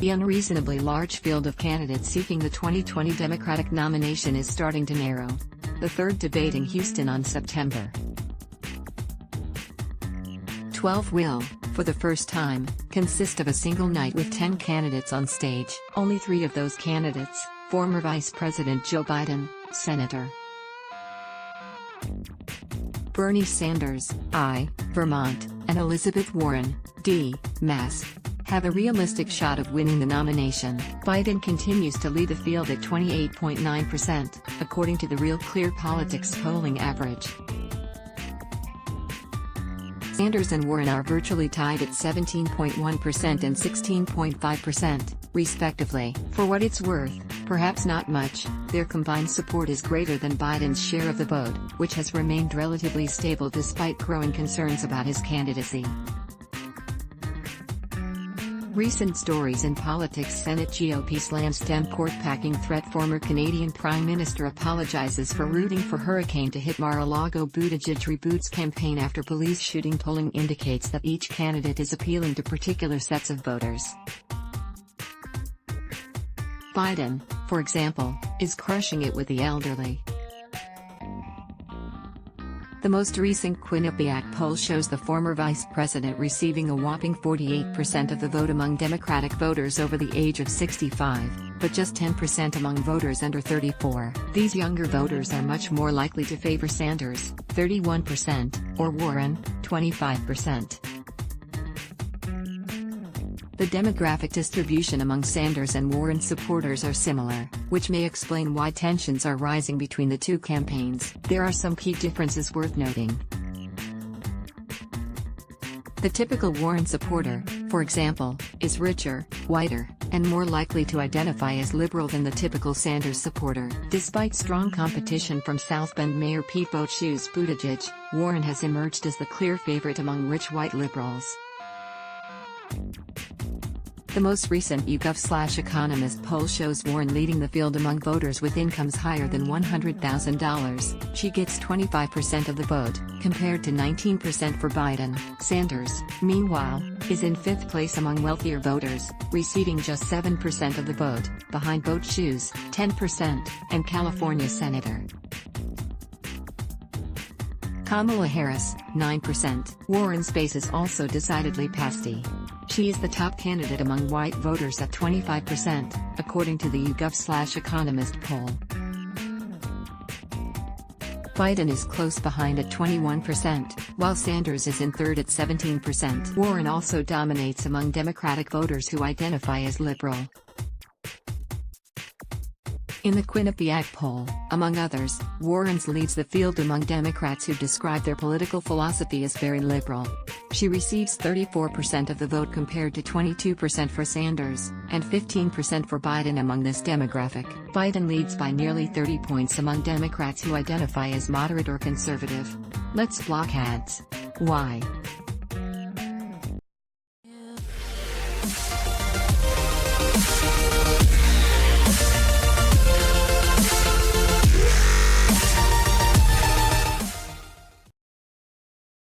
The unreasonably large field of candidates seeking the 2020 Democratic nomination is starting to narrow. The third debate in Houston on September 12 will, for the first time, consist of a single night with 10 candidates on stage. Only 3 of those candidates, former Vice President Joe Biden, Senator Bernie Sanders, I, Vermont, and Elizabeth Warren, D, Mass, have a realistic shot of winning the nomination. Biden continues to lead the field at 28.9%, according to the Real Clear Politics polling average. Sanders and Warren are virtually tied at 17.1% and 16.5%, respectively. For what it's worth, perhaps not much, their combined support is greater than Biden's share of the vote, which has remained relatively stable despite growing concerns about his candidacy. Recent stories in politics: Senate GOP slams Dem court-packing threat. Former Canadian Prime Minister apologizes for rooting for hurricane to hit Mar-a-Lago. Buttigieg reboots campaign after police shooting. Polling indicates that each candidate is appealing to particular sets of voters. Biden, for example, is crushing it with the elderly. The most recent Quinnipiac poll shows the former vice president receiving a whopping 48% of the vote among Democratic voters over the age of 65, but just 10% among voters under 34. These younger voters are much more likely to favor Sanders, 31%, or Warren, 25%. The demographic distribution among Sanders and Warren supporters are similar, which may explain why tensions are rising between the two campaigns. There are some key differences worth noting. The typical Warren supporter, for example, is richer, whiter, and more likely to identify as liberal than the typical Sanders supporter. Despite strong competition from South Bend Mayor Pete Buttigieg, Warren has emerged as the clear favorite among rich white liberals. The most recent YouGov/Economist poll shows Warren leading the field among voters with incomes higher than $100,000. She gets 25% of the vote, compared to 19% for Biden. Sanders, meanwhile, is in 5th place among wealthier voters, receiving just 7% of the vote, behind Buttigieg, 10%, and California Senator Kamala Harris, 9%. Warren's base is also decidedly pasty. She is the top candidate among white voters at 25%, according to the YouGov/Economist poll. Biden is close behind at 21%, while Sanders is in 3rd at 17%. Warren also dominates among Democratic voters who identify as liberal. In the Quinnipiac poll, among others, Warren leads the field among Democrats who describe their political philosophy as very liberal. She receives 34% of the vote compared to 22% for Sanders, and 15% for Biden among this demographic. Biden leads by nearly 30 points among Democrats who identify as moderate or conservative. Let's block ads. Why?